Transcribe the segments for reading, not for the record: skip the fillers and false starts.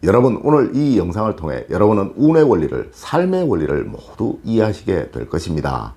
여러분, 오늘 이 영상을 통해 여러분은 운의 원리를, 삶의 원리를 모두 이해하시게 될 것입니다.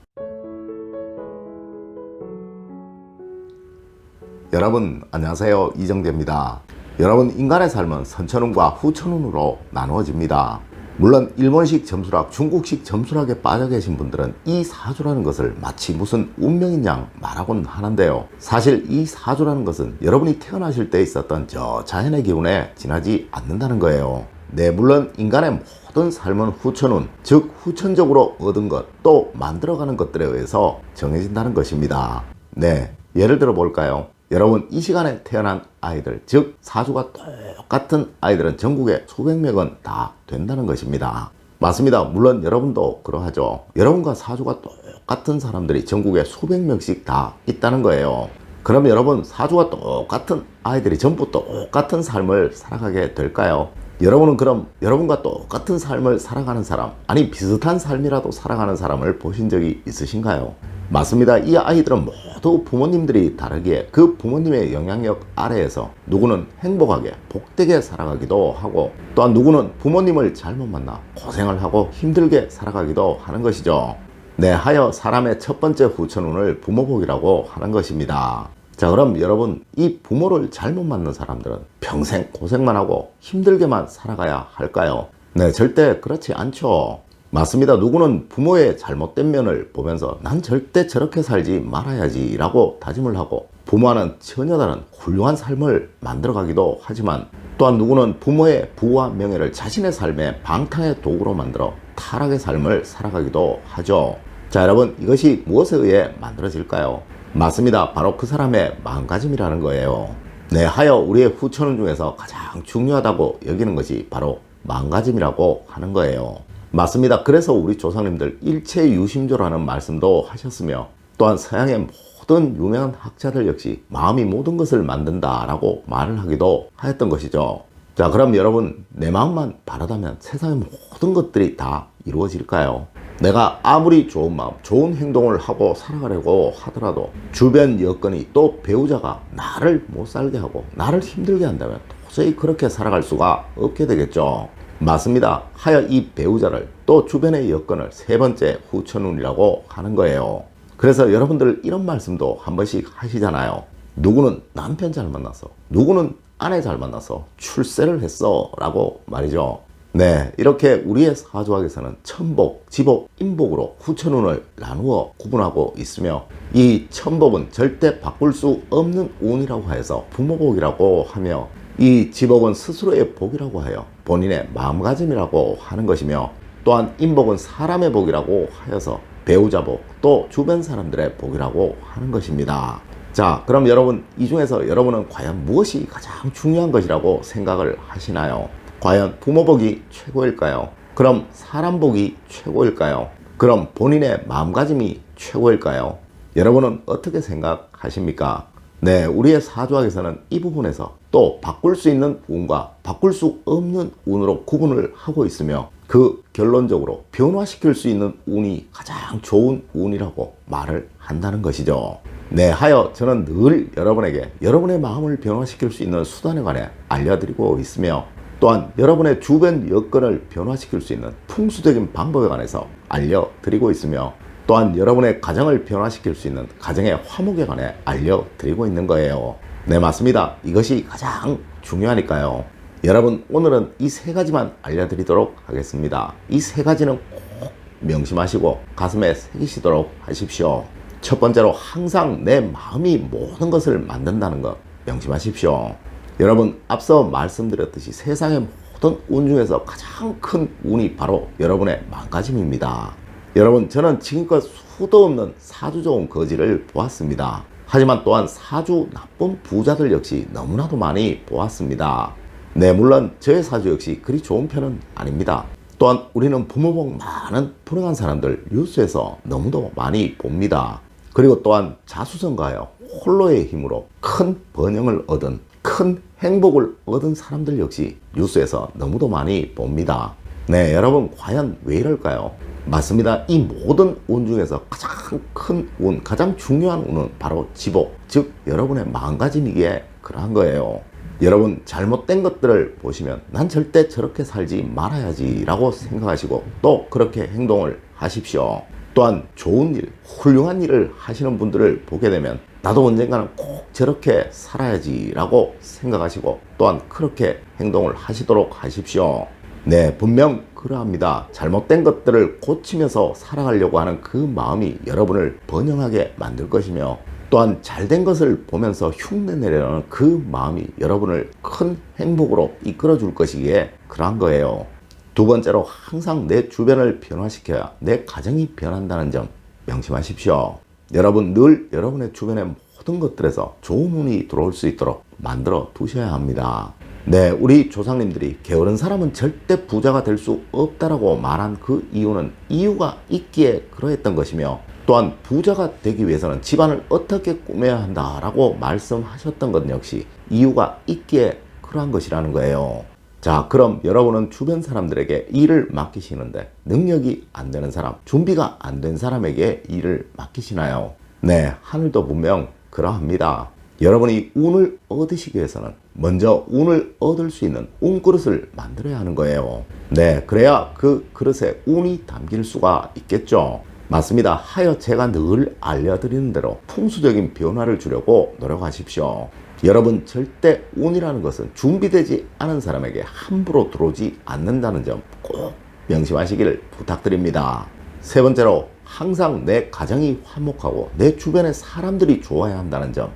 여러분 안녕하세요, 이정재입니다. 여러분, 인간의 삶은 선천운과 후천운으로 나누어집니다. 물론 일본식 점수락, 중국식 점수락에 빠져 계신 분들은 이 사주라는 것을 마치 무슨 운명인 양 말하곤 하는데요, 사실 이 사주라는 것은 여러분이 태어나실 때 있었던 저 자연의 기운에 지나지 않는다는 거예요. 네, 물론 인간의 모든 삶은 후천운, 즉 후천적으로 얻은 것, 또 만들어가는 것들에 의해서 정해진다는 것입니다. 네, 예를 들어 볼까요? 여러분, 이 시간에 태어난 아이들, 즉 사주가 똑같은 아이들은 전국에 수백 명은 다 된다는 것입니다. 맞습니다. 물론 여러분도 그러하죠. 여러분과 사주가 똑같은 사람들이 전국에 수백 명씩 다 있다는 거예요. 그럼 여러분, 사주가 똑같은 아이들이 전부 똑같은 삶을 살아가게 될까요? 여러분은 그럼 여러분과 똑같은 삶을 살아가는 사람, 아니 비슷한 삶이라도 살아가는 사람을 보신 적이 있으신가요? 맞습니다. 이 아이들은 모두 부모님들이 다르기에 그 부모님의 영향력 아래에서 누구는 행복하게 복되게 살아가기도 하고, 또한 누구는 부모님을 잘못 만나 고생을 하고 힘들게 살아가기도 하는 것이죠. 네, 하여 사람의 첫 번째 후천운을 부모복이라고 하는 것입니다. 자, 그럼 여러분, 이 부모를 잘못 만난 사람들은 평생 고생만 하고 힘들게만 살아가야 할까요? 네, 절대 그렇지 않죠. 맞습니다. 누구는 부모의 잘못된 면을 보면서 난 절대 저렇게 살지 말아야지 라고 다짐을 하고 부모와는 전혀 다른 훌륭한 삶을 만들어가기도 하지만, 또한 누구는 부모의 부와 명예를 자신의 삶의 방탕의 도구로 만들어 타락의 삶을 살아가기도 하죠. 자, 여러분, 이것이 무엇에 의해 만들어질까요? 맞습니다. 바로 그 사람의 마음가짐이라는 거예요. 네, 하여 우리의 후천운 중에서 가장 중요하다고 여기는 것이 바로 마음가짐이라고 하는 거예요. 맞습니다. 그래서 우리 조상님들 일체유심조라는 말씀도 하셨으며, 또한 서양의 모든 유명한 학자들 역시 마음이 모든 것을 만든다라고 말을 하기도 하였던 것이죠. 자, 그럼 여러분, 내 마음만 바르다면 세상의 모든 것들이 다 이루어질까요? 내가 아무리 좋은 마음, 좋은 행동을 하고 살아가려고 하더라도 주변 여건이, 또 배우자가 나를 못 살게 하고 나를 힘들게 한다면 도저히 그렇게 살아갈 수가 없게 되겠죠. 맞습니다. 하여 이 배우자를, 또 주변의 여건을 세 번째 후천운이라고 하는 거예요. 그래서 여러분들 이런 말씀도 한 번씩 하시잖아요. 누구는 남편 잘 만났어, 누구는 아내 잘 만나서 출세를 했어 라고 말이죠. 네, 이렇게 우리의 사주학에서는 천복, 지복, 인복으로 후천운을 나누어 구분하고 있으며, 이 천복은 절대 바꿀 수 없는 운이라고 하여서 부모복이라고 하며, 이 지복은 스스로의 복이라고 하여 본인의 마음가짐이라고 하는 것이며, 또한 인복은 사람의 복이라고 하여서 배우자 복, 또 주변 사람들의 복이라고 하는 것입니다. 자, 그럼 여러분, 이 중에서 여러분은 과연 무엇이 가장 중요한 것이라고 생각을 하시나요? 과연 부모복이 최고일까요? 그럼 사람복이 최고일까요? 그럼 본인의 마음가짐이 최고일까요? 여러분은 어떻게 생각하십니까? 네, 우리의 사주학에서는 이 부분에서 또 바꿀 수 있는 운과 바꿀 수 없는 운으로 구분을 하고 있으며, 그 결론적으로 변화시킬 수 있는 운이 가장 좋은 운이라고 말을 한다는 것이죠. 네, 하여 저는 늘 여러분에게 여러분의 마음을 변화시킬 수 있는 수단에 관해 알려드리고 있으며, 또한 여러분의 주변 여건을 변화시킬 수 있는 풍수적인 방법에 관해서 알려드리고 있으며, 또한 여러분의 가정을 변화시킬 수 있는 가정의 화목에 관해 알려드리고 있는 거예요. 네, 맞습니다. 이것이 가장 중요하니까요. 여러분, 오늘은 이 세 가지만 알려드리도록 하겠습니다. 이 세 가지는 꼭 명심하시고 가슴에 새기시도록 하십시오. 첫 번째로, 항상 내 마음이 모든 것을 만든다는 것 명심하십시오. 여러분, 앞서 말씀드렸듯이 세상의 모든 운 중에서 가장 큰 운이 바로 여러분의 마음가짐입니다. 여러분, 저는 지금껏 수도 없는 사주 좋은 거지를 보았습니다. 하지만 또한 사주 나쁜 부자들 역시 너무나도 많이 보았습니다. 네, 물론 저의 사주 역시 그리 좋은 편은 아닙니다. 또한 우리는 부모복 많은 불행한 사람들 뉴스에서 너무도 많이 봅니다. 그리고 또한 자수성가하여 홀로의 힘으로 큰 번영을 얻은, 큰 행복을 얻은 사람들 역시 뉴스에서 너무도 많이 봅니다. 네, 여러분, 과연 왜 이럴까요? 맞습니다. 이 모든 운 중에서 가장 큰 운, 가장 중요한 운은 바로 지복, 즉 여러분의 마음가짐이기에 그러한 거예요. 여러분 잘못된 것들을 보시면 난 절대 저렇게 살지 말아야지 라고 생각하시고 또 그렇게 행동을 하십시오. 또한 좋은 일, 훌륭한 일을 하시는 분들을 보게 되면 나도 언젠가는 꼭 저렇게 살아야지 라고 생각하시고 또한 그렇게 행동을 하시도록 하십시오. 네, 분명 그러합니다. 잘못된 것들을 고치면서 살아가려고 하는 그 마음이 여러분을 번영하게 만들 것이며 또한 잘된 것을 보면서 흉내내려는 그 마음이 여러분을 큰 행복으로 이끌어 줄 것이기에 그러한 거예요. 두 번째로 항상 내 주변을 변화시켜야 내 가정이 변한다는 점 명심하십시오. 여러분 늘 여러분의 주변의 모든 것들에서 좋은 운이 들어올 수 있도록 만들어 두셔야 합니다. 네, 우리 조상님들이 게으른 사람은 절대 부자가 될 수 없다라고 말한 그 이유는 이유가 있기에 그러했던 것이며 또한 부자가 되기 위해서는 집안을 어떻게 꾸며야 한다라고 말씀하셨던 것 역시 이유가 있기에 그러한 것이라는 거예요. 자, 그럼 여러분은 주변 사람들에게 일을 맡기시는데 능력이 안 되는 사람, 준비가 안 된 사람에게 일을 맡기시나요? 네, 하늘도 분명 그러합니다. 여러분이 운을 얻으시기 위해서는 먼저 운을 얻을 수 있는 운그릇을 만들어야 하는 거예요. 네, 그래야 그 그릇에 운이 담길 수가 있겠죠. 맞습니다. 하여 제가 늘 알려드리는 대로 풍수적인 변화를 주려고 노력하십시오. 여러분 절대 운이라는 것은 준비되지 않은 사람에게 함부로 들어오지 않는다는 점 꼭 명심하시기를 부탁드립니다. 세 번째로 항상 내 가정이 화목하고 내 주변의 사람들이 좋아야 한다는 점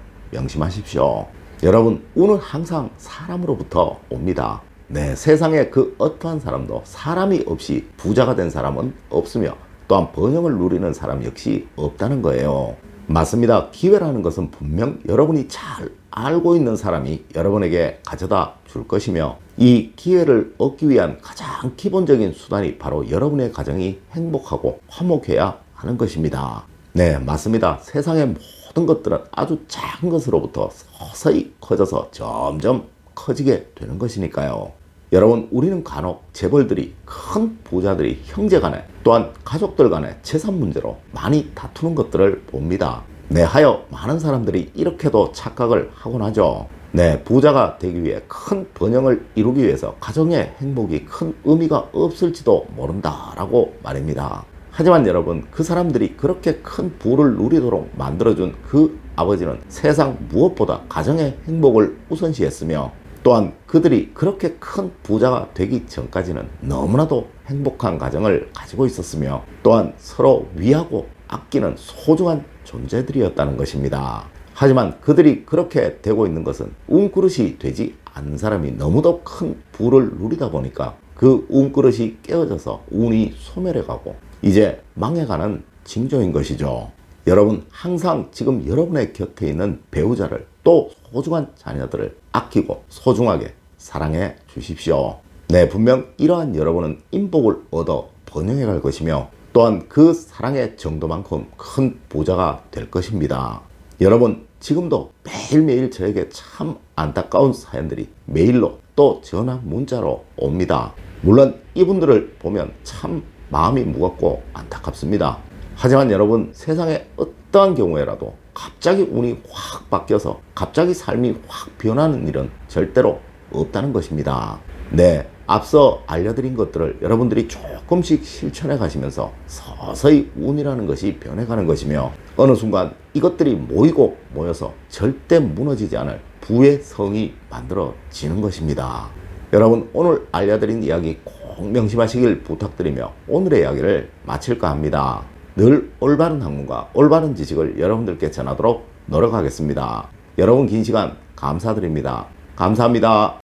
명심하십시오. 여러분 운은 항상 사람으로부터 옵니다. 네, 세상에 그 어떠한 사람도 사람이 없이 부자가 된 사람은 없으며 또한 번영을 누리는 사람 역시 없다는 거예요. 맞습니다. 기회라는 것은 분명 여러분이 잘 알고 있는 사람이 여러분에게 가져다 줄 것이며 이 기회를 얻기 위한 가장 기본적인 수단이 바로 여러분의 가정이 행복하고 화목해야 하는 것입니다. 네, 맞습니다. 세상의 모든 것들은 아주 작은 것으로부터 서서히 커져서 점점 커지게 되는 것이니까요. 여러분 우리는 간혹 재벌들이 큰 부자들이 형제간에 또한 가족들 간의 재산 문제로 많이 다투는 것들을 봅니다. 네, 하여 많은 사람들이 이렇게도 착각을 하곤 하죠. 네, 부자가 되기 위해 큰 번영을 이루기 위해서 가정의 행복이 큰 의미가 없을지도 모른다라고 말입니다. 하지만 여러분 그 사람들이 그렇게 큰 부를 누리도록 만들어준 그 아버지는 세상 무엇보다 가정의 행복을 우선시했으며 또한 그들이 그렇게 큰 부자가 되기 전까지는 너무나도 행복한 가정을 가지고 있었으며 또한 서로 위하고 아끼는 소중한 존재들이었다는 것입니다. 하지만 그들이 그렇게 되고 있는 것은 운그릇이 되지 않은 사람이 너무도 큰 부를 누리다 보니까 그 운그릇이 깨어져서 운이 소멸해가고 이제 망해가는 징조인 것이죠. 여러분 항상 지금 여러분의 곁에 있는 배우자를 또 소중한 자녀들을 아끼고 소중하게 사랑해 주십시오. 네, 분명 이러한 여러분은 인복을 얻어 번영해 갈 것이며 또한 그 사랑의 정도만큼 큰 부자가 될 것입니다. 여러분 지금도 매일매일 저에게 참 안타까운 사연들이 메일로 또 전화 문자로 옵니다. 물론 이분들을 보면 참 마음이 무겁고 안타깝습니다. 하지만 여러분 세상에 어떠한 경우에라도 갑자기 운이 확 바뀌어서 갑자기 삶이 확 변하는 일은 절대로 없다는 것입니다. 네, 앞서 알려드린 것들을 여러분들이 조금씩 실천해 가시면서 서서히 운이라는 것이 변해가는 것이며 어느 순간 이것들이 모이고 모여서 절대 무너지지 않을 부의 성이 만들어지는 것입니다. 여러분 오늘 알려드린 이야기 꼭 명심하시길 부탁드리며 오늘의 이야기를 마칠까 합니다. 늘 올바른 학문과 올바른 지식을 여러분들께 전하도록 노력하겠습니다. 여러분 긴 시간 감사드립니다. 감사합니다.